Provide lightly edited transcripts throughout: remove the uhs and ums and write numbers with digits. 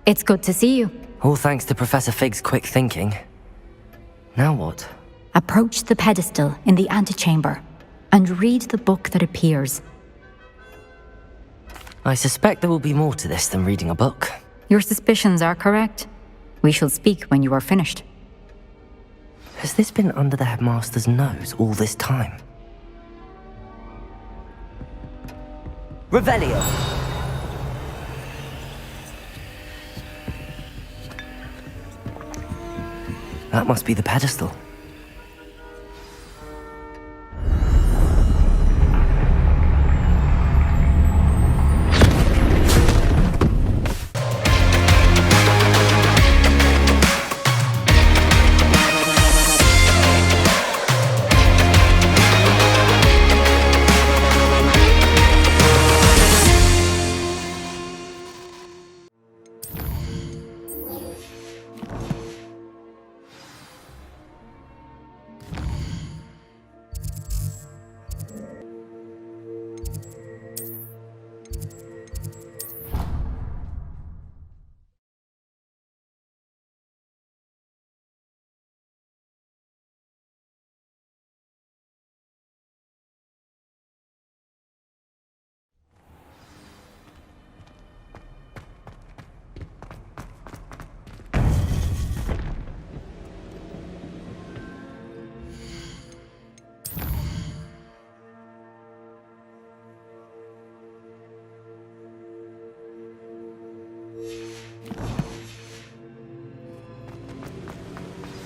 It's good to see you. All thanks to Professor Fig's quick thinking. Now what? Approach the pedestal in the antechamber and read the book that appears. I suspect there will be more to this than reading a book. Your suspicions are correct. We shall speak when you are finished. Has this been under the headmaster's nose all this time? Revelio! That must be the pedestal.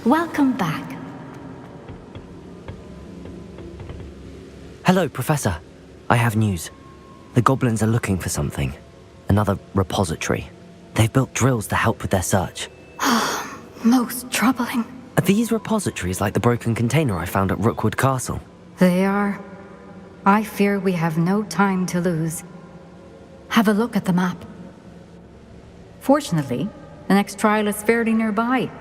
Welcome back. Hello, Professor. I have news. The goblins are looking for something. Another repository. They've built drills to help with their search. Most troubling. Are these repositories like the broken container I found at Rookwood Castle? They are. I fear we have no time to lose. Have a look at the map. Fortunately, the next trial is fairly nearby.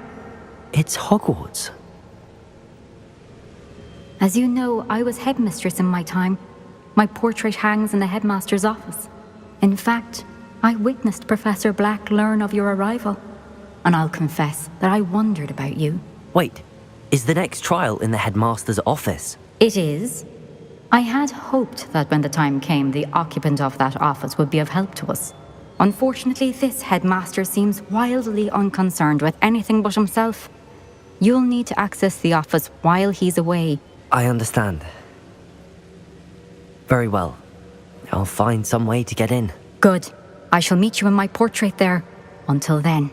It's Hogwarts. As you know, I was headmistress in my time. My portrait hangs in the headmaster's office. In fact, I witnessed Professor Black learn of your arrival. And I'll confess that I wondered about you. Wait, is the next trial in the headmaster's office? It is. I had hoped that when the time came, the occupant of that office would be of help to us. Unfortunately, this headmaster seems wildly unconcerned with anything but himself. You'll need to access the office while he's away. I understand. Very well. I'll find some way to get in. Good. I shall meet you in my portrait there. Until then.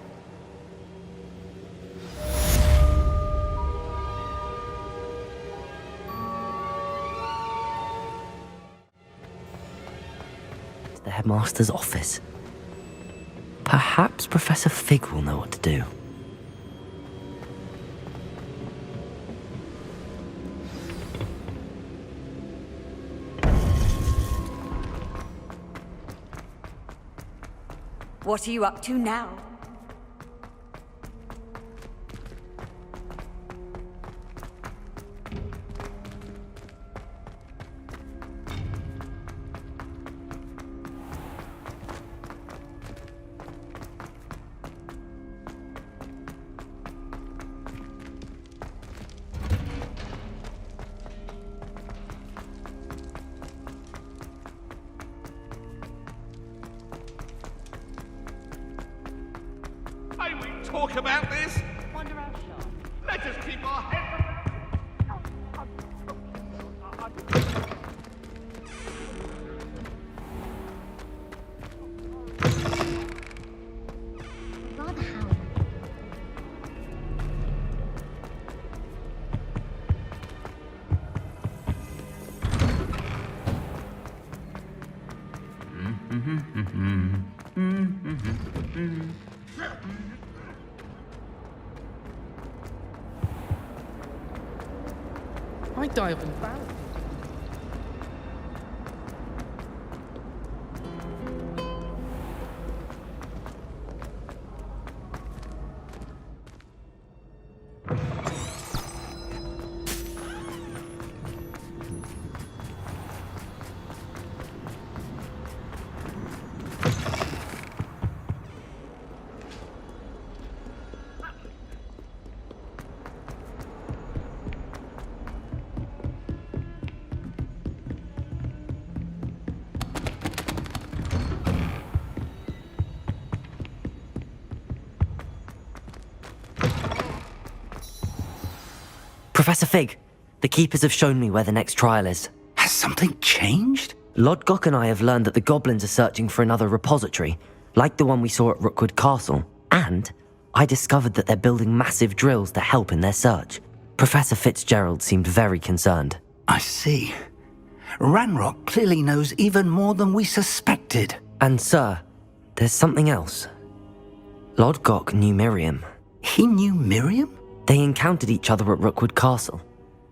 It's the headmaster's office. Perhaps Professor Fig will know what to do. What are you up to now? Talk about this? Let us keep our heads. I die of embarrassment. Professor Fig, the Keepers have shown me where the next trial is. Has something changed? Lodgok and I have learned that the goblins are searching for another repository, like the one we saw at Rookwood Castle. And I discovered that they're building massive drills to help in their search. Professor Fitzgerald seemed very concerned. I see. Ranrock clearly knows even more than we suspected. And sir, there's something else. Lodgok knew Miriam. He knew Miriam? They encountered each other at Rookwood Castle.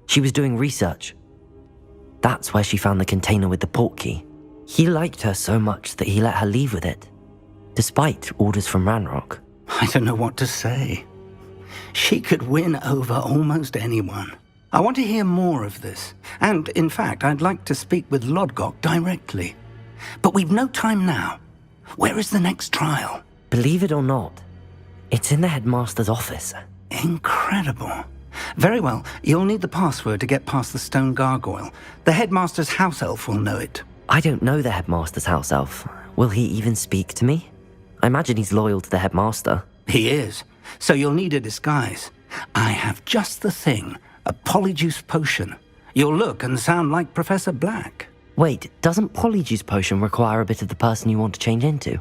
She was doing research. That's where she found the container with the portkey. He liked her so much that he let her leave with it, despite orders from Ranrock. I don't know what to say. She could win over almost anyone. I want to hear more of this. And, in fact, I'd like to speak with Lodgok directly. But we've no time now. Where is the next trial? Believe it or not, it's in the headmaster's office. Incredible. Very well, you'll need the password to get past the stone gargoyle. The headmaster's house elf will know it. I don't know the headmaster's house elf. Will he even speak to me? I imagine he's loyal to the headmaster. He is. So you'll need a disguise. I have just the thing. A Polyjuice potion. You'll look and sound like Professor Black. Wait, doesn't Polyjuice potion require a bit of the person you want to change into?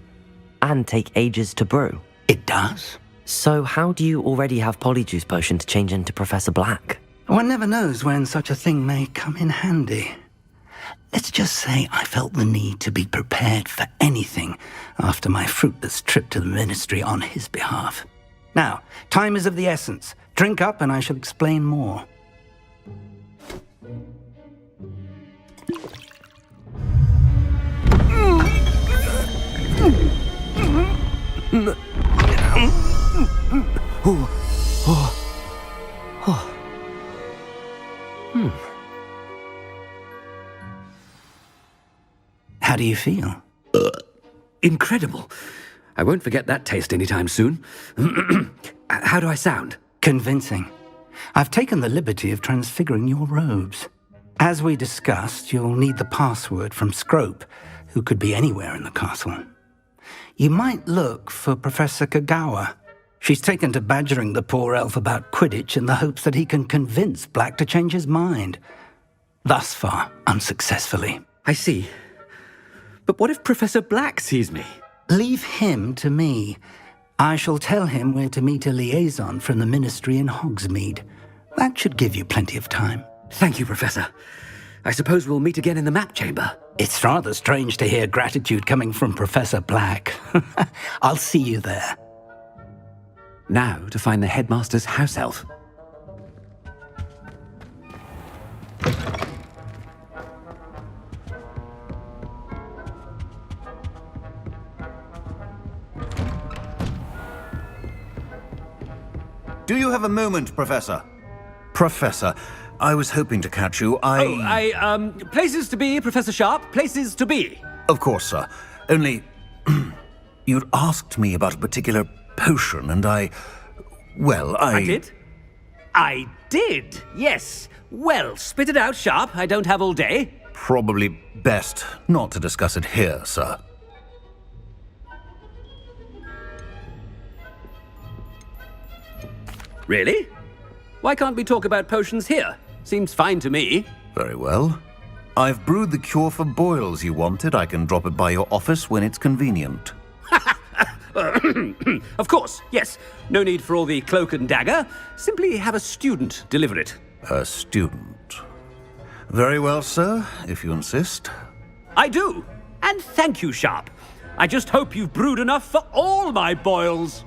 And take ages to brew? It does. So how do you already have Polyjuice potion to change into Professor Black? One never knows when such a thing may come in handy. Let's just say I felt the need to be prepared for anything after my fruitless trip to the ministry on his behalf. Now, time is of the essence. Drink up and I shall explain more. How do you feel? Incredible. I won't forget that taste anytime soon. How do I sound? Convincing. I've taken the liberty of transfiguring your robes. As we discussed, you'll need the password from Scrope, who could be anywhere in the castle. You might look for Professor Kagawa. She's taken to badgering the poor elf about Quidditch in the hopes that he can convince Black to change his mind. Thus far, unsuccessfully. I see. But what if Professor Black sees me? Leave him to me. I shall tell him where to meet a liaison from the ministry in Hogsmeade. That should give you plenty of time. Thank you, Professor. I suppose we'll meet again in the map chamber. It's rather strange to hear gratitude coming from Professor Black. I'll see you there. Now to find the headmaster's house elf. Do you have a moment, Professor? Professor, I was hoping to catch you. Places to be, Professor Sharp. Places to be. Of course, sir. Only, you'd asked me about a particular potion, and I did? I did, yes. Well, spit it out, Sharp. I don't have all day. Probably best not to discuss it here, sir. Really? Why can't we talk about potions here? Seems fine to me. Very well. I've brewed the cure for boils you wanted. I can drop it by your office when it's convenient. Of course, yes. No need for all the cloak and dagger. Simply have a student deliver it. A student. Very well, sir, if you insist. I do. And thank you, Sharp. I just hope you've brewed enough for all my boils.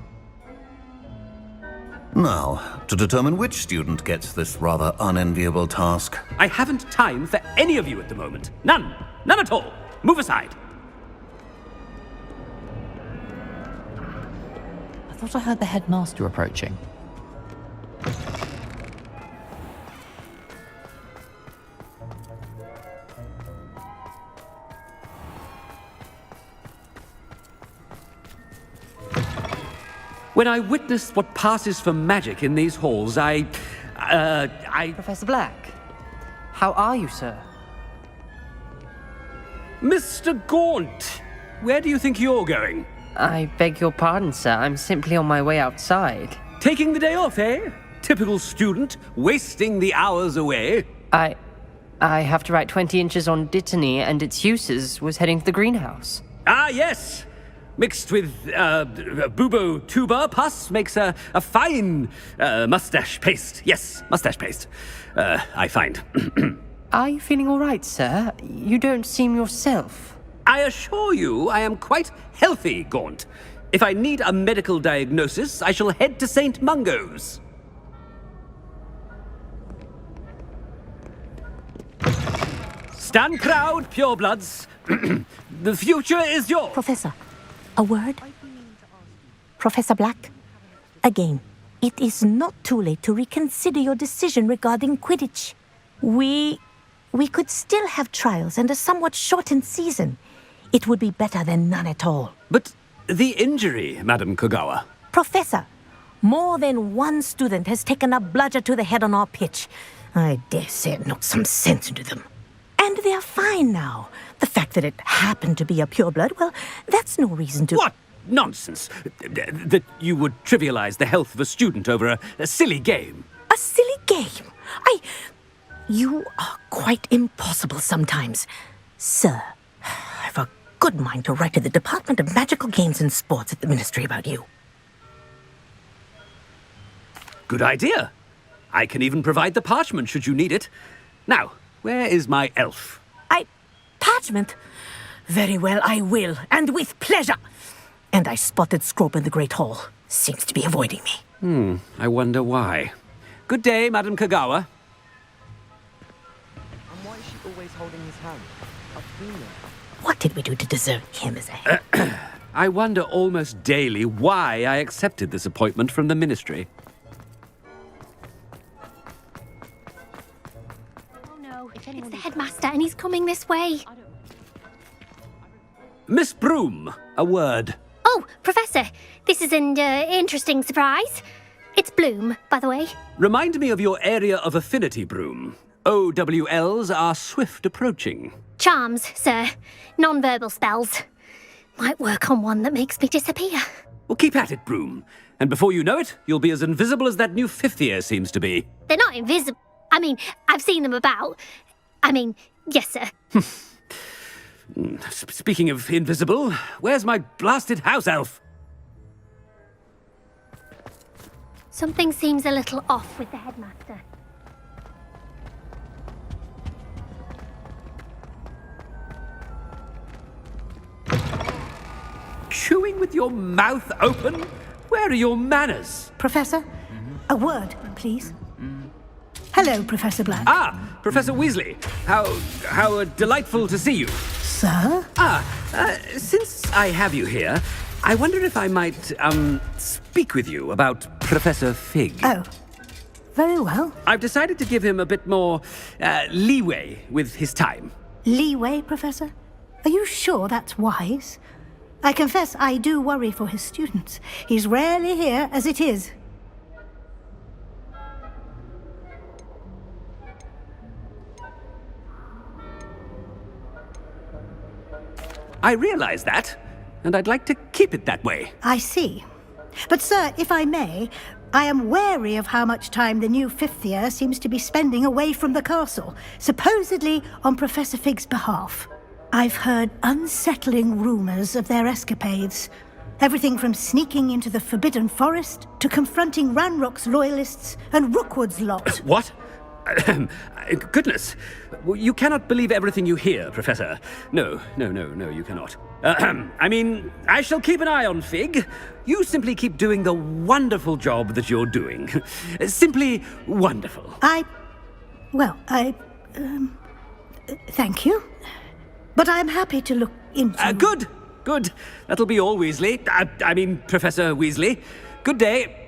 Now, to determine which student gets this rather unenviable task. I haven't time for any of you at the moment. None. None at all. Move aside. I thought I heard the headmaster approaching. When I witnessed what passes for magic in these halls, I... Professor Black, how are you, sir? Mr. Gaunt, where do you think you're going? I beg your pardon, sir. I'm simply on my way outside. Taking the day off, eh? typical student, wasting the hours away. I have to write 20 inches on Dittany and its uses was heading to the greenhouse. Ah, yes! Mixed with bubo tuber pus makes a fine mustache paste. Yes, mustache paste. I find. Are you feeling all right, sir? You don't seem yourself. I assure you I am quite healthy, Gaunt. If I need a medical diagnosis, I shall head to St. Mungo's. Stand proud, purebloods. The future is yours. Professor, a word? Professor Black, again, it is not too late to reconsider your decision regarding Quidditch. We could still have trials and a somewhat shortened season. It would be better than none at all. But the injury, Madam Kogawa. Professor, more than one student has taken a bludger to the head on our pitch. I dare say it knocked some sense into them. And they're fine now. The fact that it happened to be a pureblood, well, that's no reason to... What nonsense! That you would trivialize the health of a student over a silly game. A silly game? You are quite impossible sometimes. Sir, I've a good mind to write to the Department of Magical Games and Sports at the Ministry about you. Good idea. I can even provide the parchment should you need it. Now, where is my elf? Parchment? Very well, I will, and with pleasure. And I spotted Scrope in the Great Hall. Seems to be avoiding me. I wonder why. Good day, Madam Kogawa. And why is she always holding his hand? What did we do to deserve him as a... I wonder almost daily why I accepted this appointment from the Ministry. It's the headmaster, and he's coming this way. Miss Broom, a word. Oh, Professor, this is an interesting surprise. It's Bloom, by the way. Remind me of your area of affinity, Broom. OWLs are swift approaching. Charms, sir. Non-verbal spells. Might work on one that makes me disappear. Well, keep at it, Broom. And before you know it, you'll be as invisible as that new fifth year seems to be. They're not invisible. I mean, I've seen them about. Yes, sir. Speaking of invisible, where's my blasted house elf? Something seems a little off with the headmaster. Chewing with your mouth open? Where are your manners? Professor, a word, please. Hello, Professor Black. Ah, Professor Weasley. How delightful to see you. Sir? Since I have you here, I wonder if I might, speak with you about Professor Fig. Oh, very well. I've decided to give him a bit more, leeway with his time. Leeway, Professor? Are you sure that's wise? I confess I do worry for his students. He's rarely here as it is. I realize that, and I'd like to keep it that way. I see. But, sir, if I may, I am wary of how much time the new fifth year seems to be spending away from the castle, supposedly on Professor Fig's behalf. I've heard unsettling rumors of their escapades. Everything from sneaking into the Forbidden Forest to confronting Ranrock's loyalists and Rookwood's lot. What? Goodness. You cannot believe everything you hear, Professor. No, you cannot. I shall keep an eye on Fig. You simply keep doing the wonderful job that you're doing. Simply wonderful. Thank you. But I'm happy to look into... Good. That'll be all, Weasley. Professor Weasley. Good day.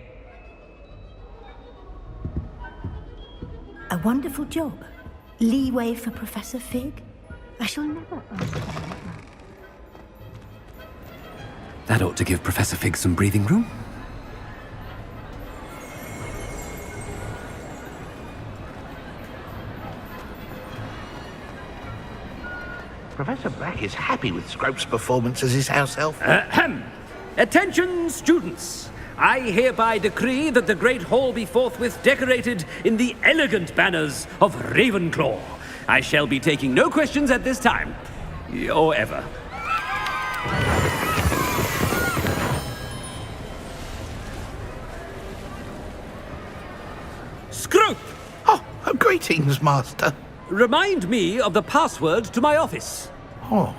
A wonderful job. Leeway for Professor Fig. I shall never understand. That ought to give Professor Fig some breathing room. Professor Black is happy with Scrope's performance as his house elf. Attention, students! I hereby decree that the Great Hall be forthwith decorated in the elegant banners of Ravenclaw. I shall be taking no questions at this time. Or ever. Scrope! Oh, greetings, Master. Remind me of the password to my office. Oh,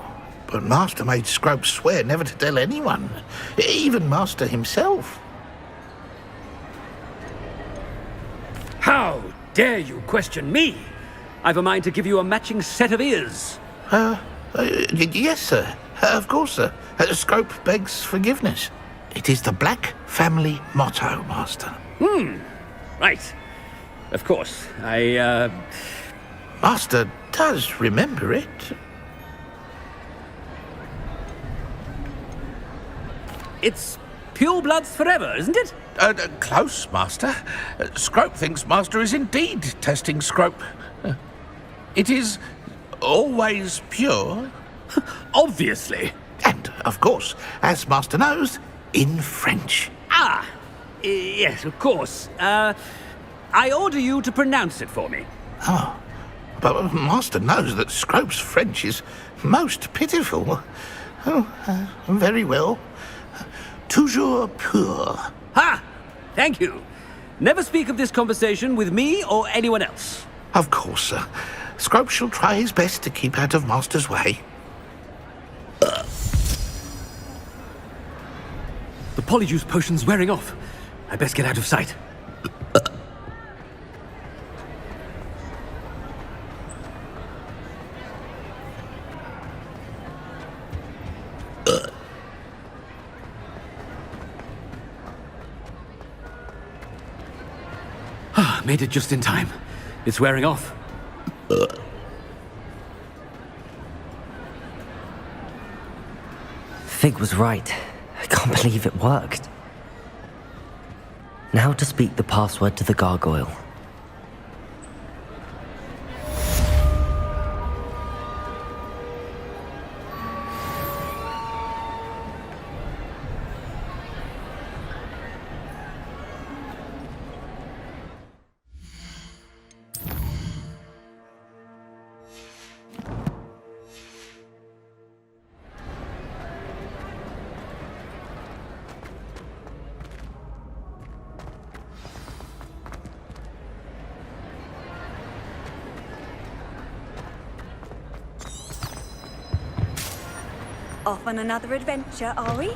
but Master made Scrope swear never to tell anyone, even Master himself. How dare you question me? I've a mind to give you a matching set of ears. Yes, sir. Of course, sir. Scrope begs forgiveness. It is the Black family motto, Master. Right. Of course. Master does remember it. It's pure bloods forever, isn't it? Close, Master. Scrope thinks Master is indeed testing Scrope. It is always pure. Obviously. And, of course, as Master knows, in French. Yes, of course. I order you to pronounce it for me. Oh, but Master knows that Scrope's French is most pitiful. Oh, very well. Toujours pur. Ha! Thank you. Never speak of this conversation with me or anyone else. Of course, sir. Scrope shall try his best to keep out of Master's way. The Polyjuice potion's wearing off. I best get out of sight. Made it just in time. It's wearing off. Fig was right. I can't believe it worked. Now to speak the password to the gargoyle. Off on another adventure, are we?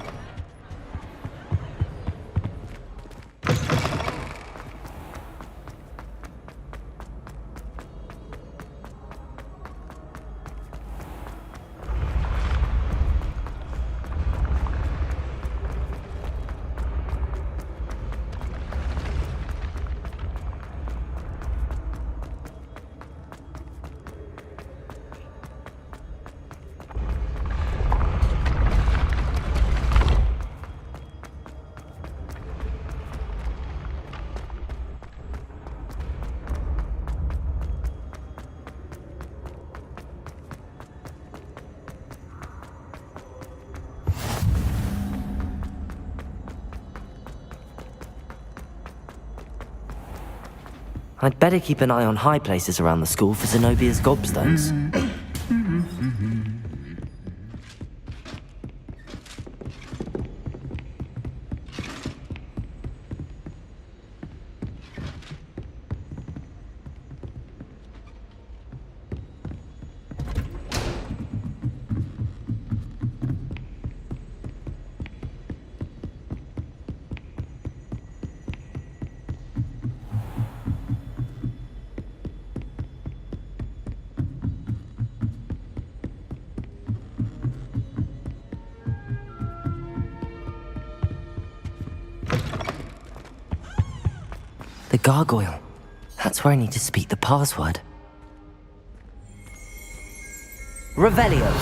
I'd better keep an eye on high places around the school for Zenobia's gobstones. The gargoyle. That's where I need to speak the password. Revelio.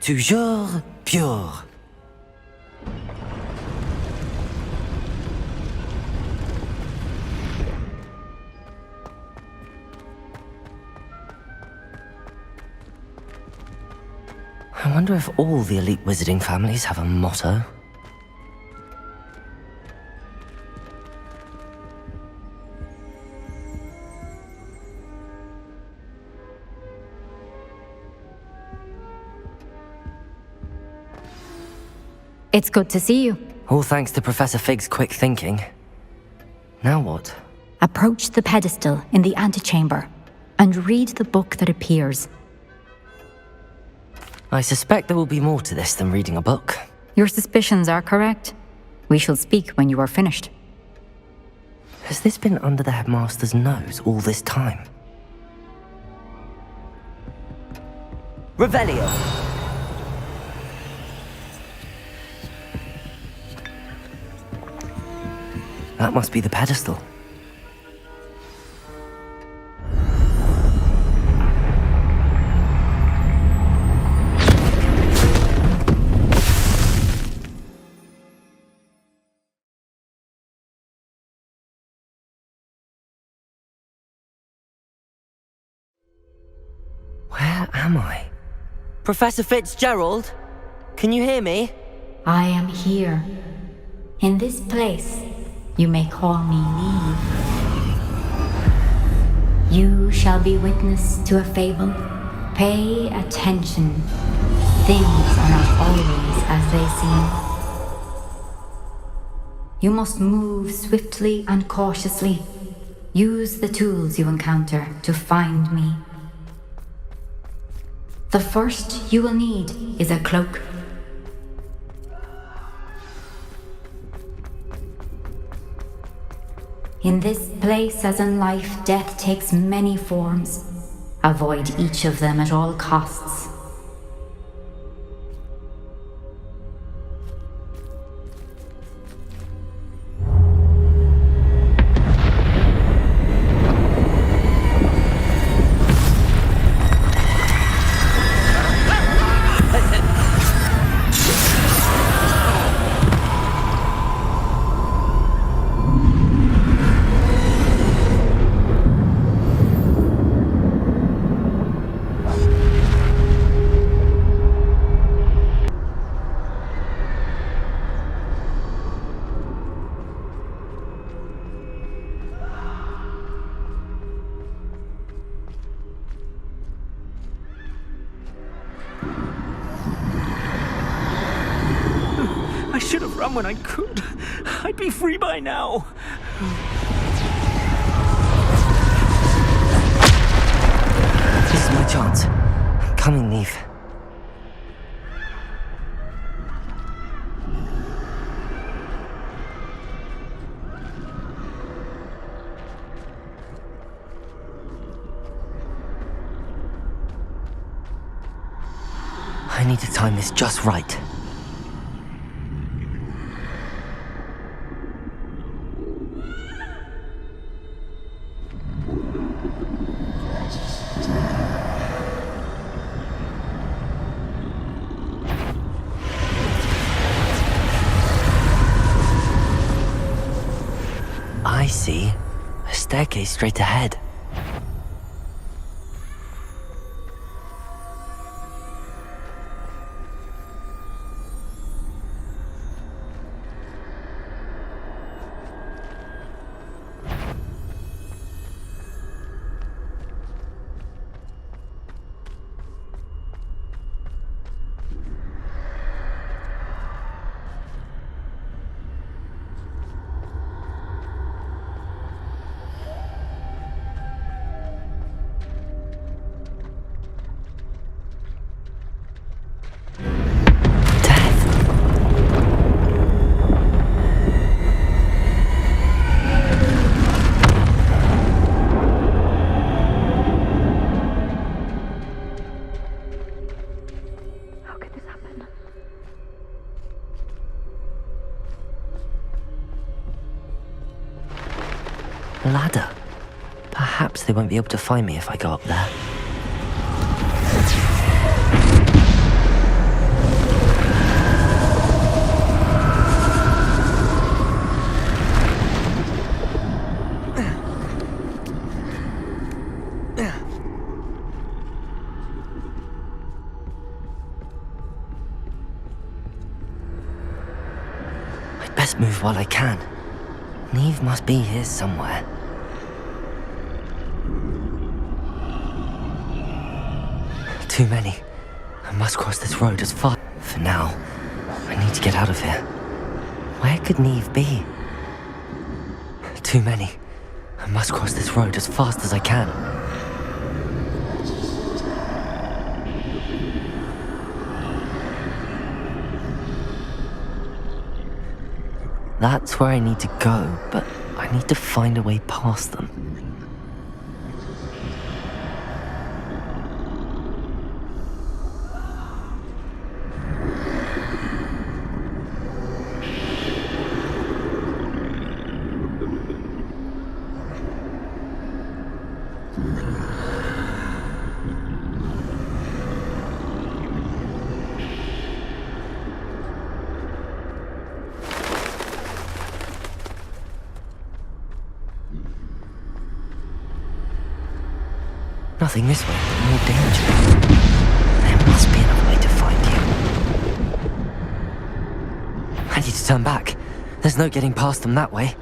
Toujours pure. wonder if all the elite wizarding families have a motto. It's good to see you. All thanks to Professor Fig's quick thinking. Now what? Approach the pedestal in the antechamber and read the book that appears. I suspect there will be more to this than reading a book. Your suspicions are correct. We shall speak when you are finished. Has this been under the headmaster's nose all this time? Revelio! That must be the pedestal. Where am I? Professor Fitzgerald? Can you hear me? I am here. In this place, you may call me Niamh. You shall be witness to a fable. Pay attention. Things are not always as they seem. You must move swiftly and cautiously. Use the tools you encounter to find me. The first you will need is a cloak. In this place, as in life, death takes many forms. Avoid each of them at all costs. I should have run when I could. I'd be free by now. This is my chance. I'm coming, Niamh. I need to time this just right. I see. A staircase straight ahead. Ladder. Perhaps they won't be able to find me if I go up there. must move while I can. Niamh must be here somewhere. Too many. I must cross this road as far. For now, I need to get out of here. Where could Niamh be? Too many. I must cross this road as fast as I can. That's where I need to go, but I need to find a way past them. Nothing this way, but more danger. There must be another way to find you. I need to turn back. There's no getting past them that way.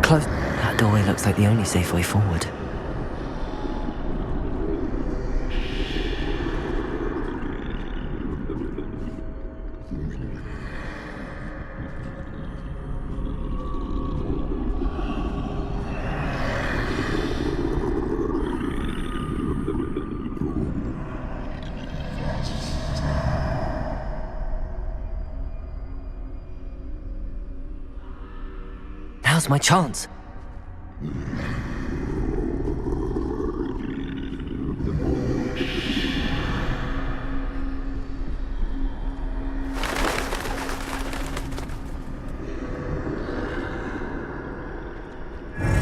Close. That doorway looks like the only safe way forward. Now's my chance.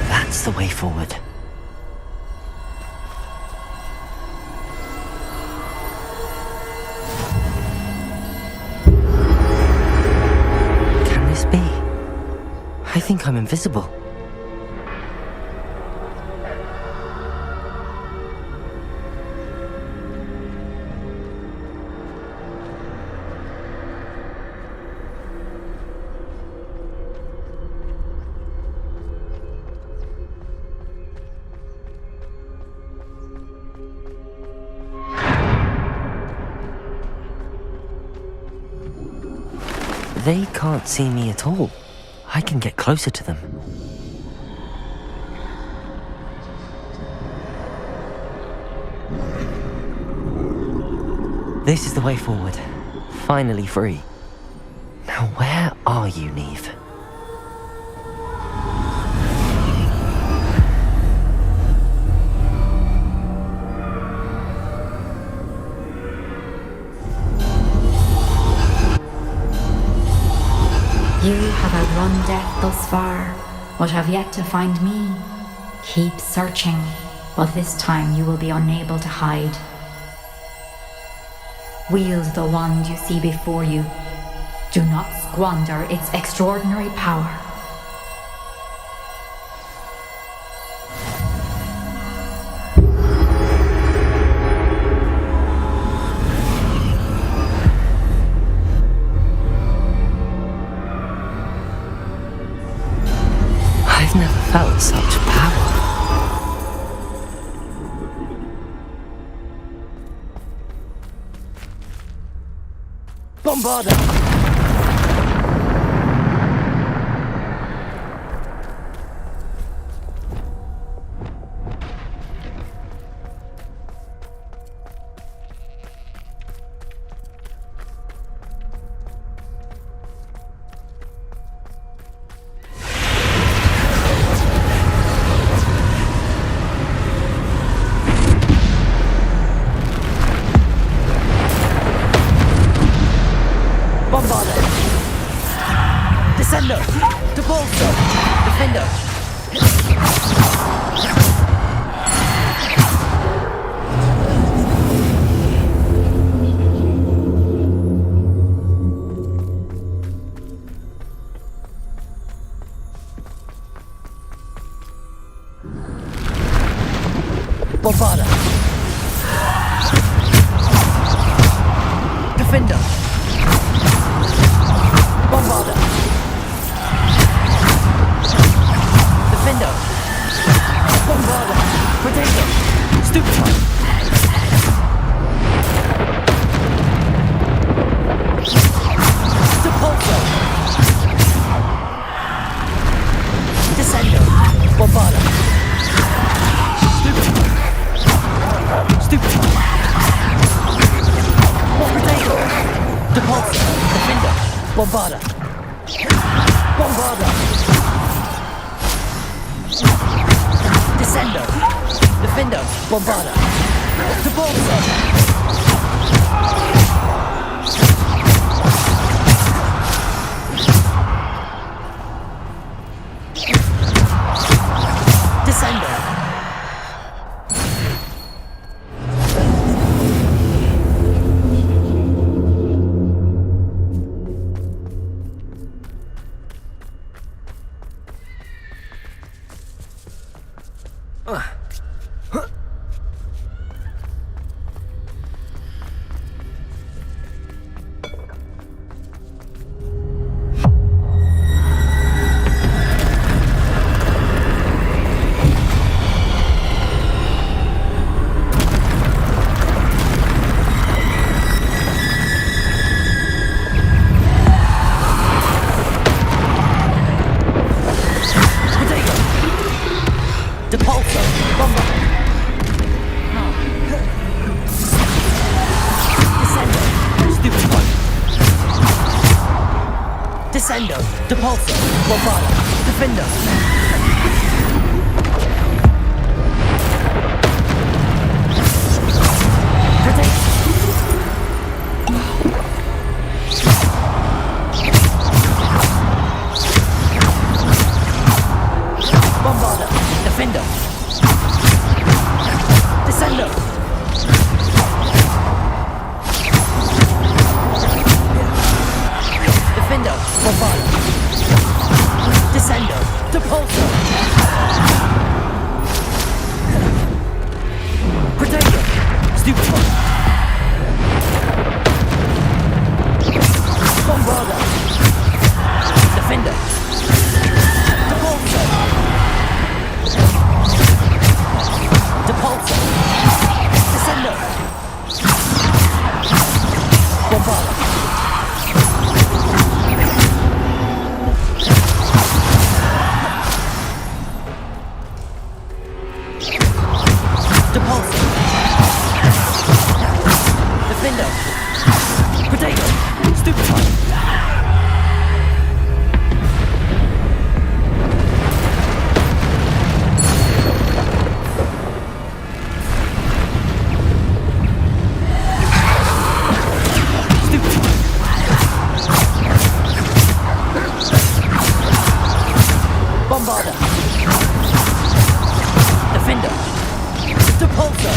That's the way forward. Can this be? I think I'm invisible. They can't see me at all. I can get closer to them. This is the way forward. Finally free. Now where are you, Niamh? You have outrun death thus far, but have yet to find me. Keep searching, but this time you will be unable to hide. Wield the wand you see before you. Do not squander its extraordinary power. I've never felt such power. Bombarda! Descendo! Devolto! Defendo! Bombarda! Potato! Stupefy! Depulso! Descendo! Bombarda! Stupefy! Potato! Depulso! Defender! Bombarda! Bombarda! Descendo! Defender! Bombarda! Depulso! Descendo! Descendo, Depulso, Bombarda, Defender. Protect. Bombarda, Defender. Descendo. Defender, Bombarda. Descendo, Depulso. Protector, Stupefy. Bombarda. Defender. Depulso. Depulso. Descendo. Bombarda. Depulso. Defender. Potato. Stupefy. Bombarda. Defender. Depulso.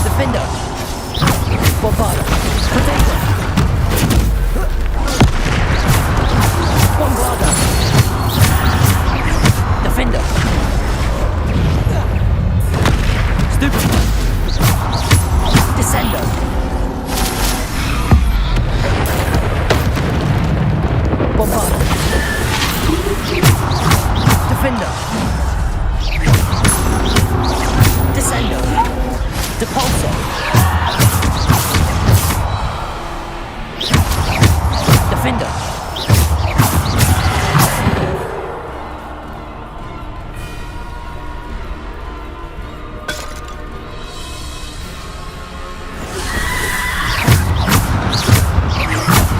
Defender. Bombarda. Potato. Bombarda. Defender. Stupefy. Descendo. Bombarda. Defender. Descendo. Depulso. Defender.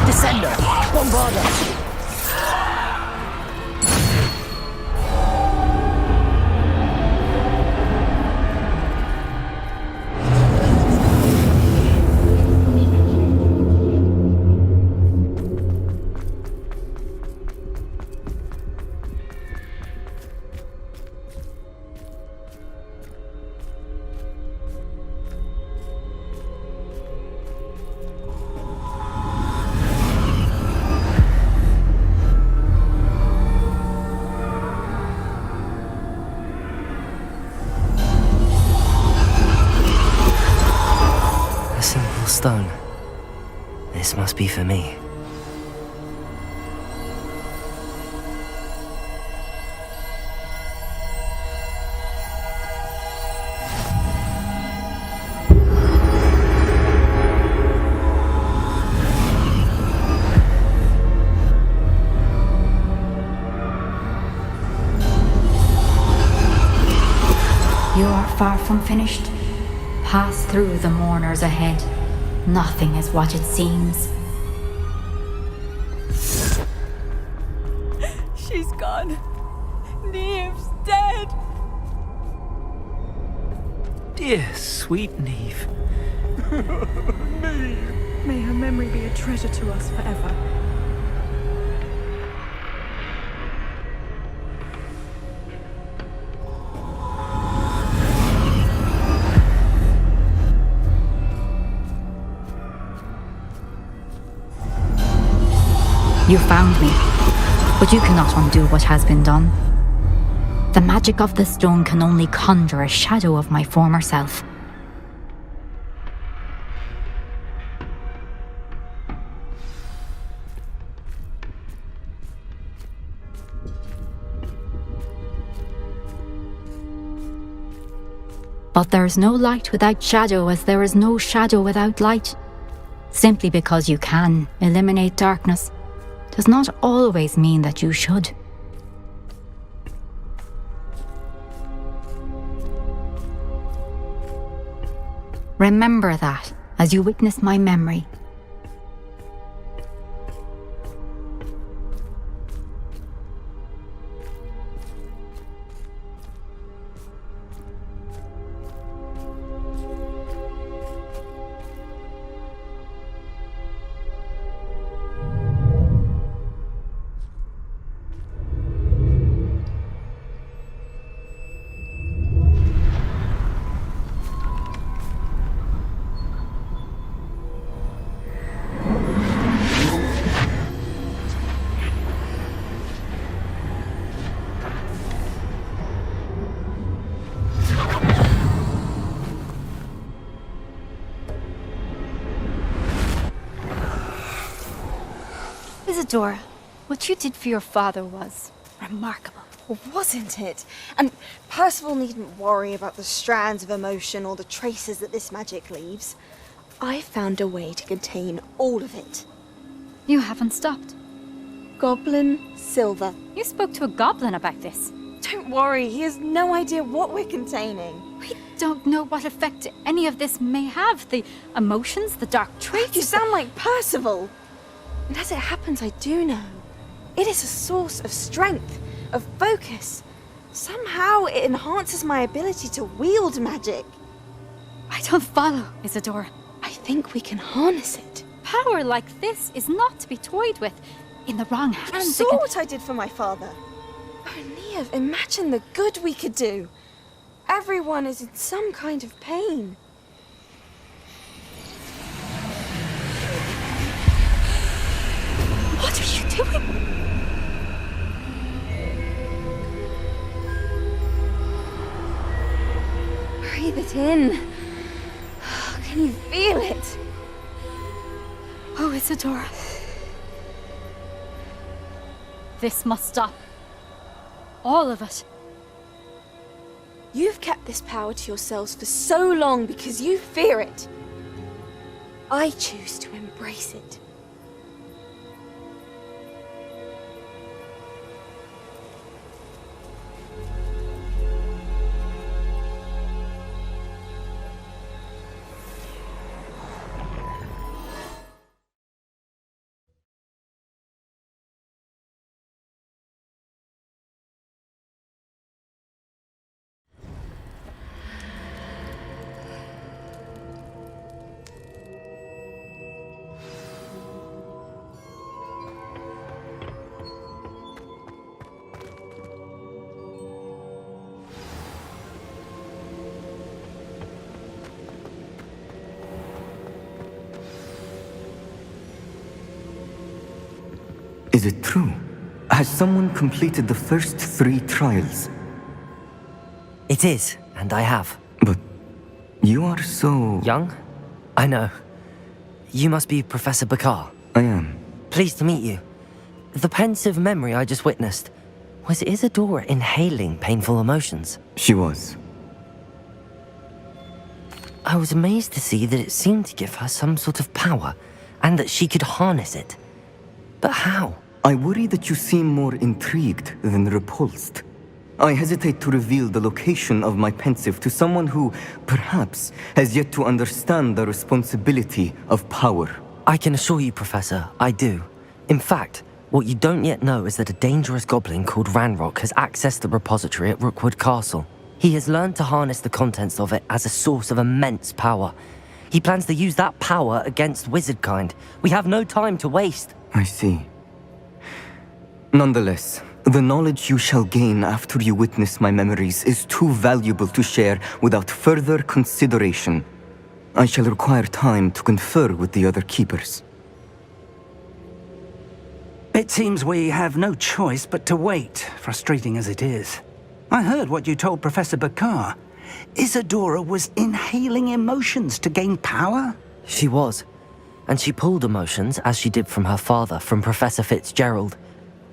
Descendo. Bombarda. A simple stone. This must be for me. from finished. Pass through the mourners ahead. Nothing is what it seems. She's gone. Niamh's dead. Dear sweet Niamh. May her memory be a treasure to us forever. You found me, but you cannot undo what has been done. The magic of the stone can only conjure a shadow of my former self. But there is no light without shadow, as there is no shadow without light. Simply because you can eliminate darkness does not always mean that you should. Remember that as you witness my memory. Isadora, what you did for your father was remarkable. Well, wasn't it? And Percival needn't worry about the strands of emotion or the traces that this magic leaves. I found a way to contain all of it. You haven't stopped. Goblin Silver. You spoke to a goblin about this. Don't worry, he has no idea what we're containing. We don't know what effect any of this may have. The emotions, the dark traits. You sound like Percival. And as it happens, I do know. It is a source of strength, of focus. Somehow it enhances my ability to wield magic. I don't follow, Isadora. I think we can harness it. Power like this is not to be toyed with. In the wrong hands. You saw what I did for my father. Oh, Niamh, imagine the good we could do. Everyone is in some kind of pain. What are you doing? Breathe it in. Can you feel it? Oh, Isadora. This must stop. All of it. You've kept this power to yourselves for so long because you fear it. I choose to embrace it. Is it true? Has someone completed the first 3 trials? It is, and I have. But you are so... young? I know. You must be Professor Bakar. I am. Pleased to meet you. The pensive memory I just witnessed, was Isadora inhaling painful emotions? She was. I was amazed to see that it seemed to give her some sort of power, and that she could harness it. But how? I worry that you seem more intrigued than repulsed. I hesitate to reveal the location of my pensive to someone who, perhaps, has yet to understand the responsibility of power. I can assure you, Professor, I do. In fact, what you don't yet know is that a dangerous goblin called Ranrock has accessed the repository at Rookwood Castle. He has learned to harness the contents of it as a source of immense power. He plans to use that power against wizardkind. We have no time to waste. I see. Nonetheless, the knowledge you shall gain after you witness my memories is too valuable to share without further consideration. I shall require time to confer with the other keepers. It seems we have no choice but to wait, frustrating as it is. I heard what you told Professor Bakar. Isadora was inhaling emotions to gain power? She was. And she pulled emotions, as she did from her father, from Professor Fitzgerald,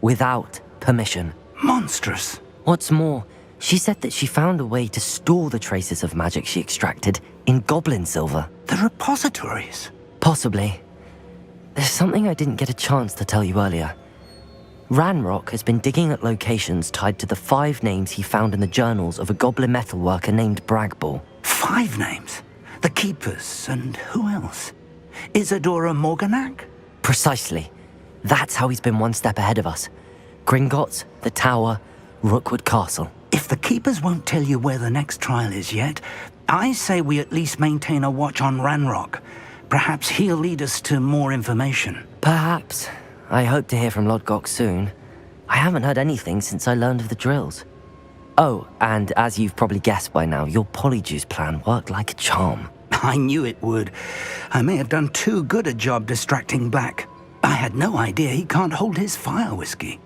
without permission. Monstrous. What's more, she said that she found a way to store the traces of magic she extracted in goblin silver. The repositories? Possibly. There's something I didn't get a chance to tell you earlier. Ranrock has been digging at locations tied to the 5 names he found in the journals of a goblin metalworker named Bragball. 5 names? The Keepers, and who else? Isadora Morganac? Precisely. That's how he's been one step ahead of us. Gringotts, the Tower, Rookwood Castle. If the Keepers won't tell you where the next trial is yet, I say we at least maintain a watch on Ranrock. Perhaps he'll lead us to more information. Perhaps. I hope to hear from Lodgok soon. I haven't heard anything since I learned of the drills. Oh, and as you've probably guessed by now, your Polyjuice plan worked like a charm. I knew it would. I may have done too good a job distracting Black. I had no idea he can't hold his fire whiskey.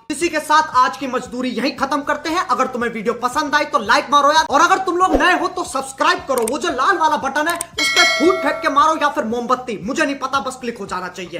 इसी के साथ आज की मजदूरी यहीं खत्म करते हैं। अगर तुम्हें वीडियो पसंद आई तो लाइक मारो यार, और अगर तुम लोग नए हो तो सब्सक्राइब करो। वो जो लाल वाला बटन है उस पर फूट फेंक के मारो या फिर मोमबत्ती, मुझे नहीं पता, बस क्लिक हो जाना चाहिए।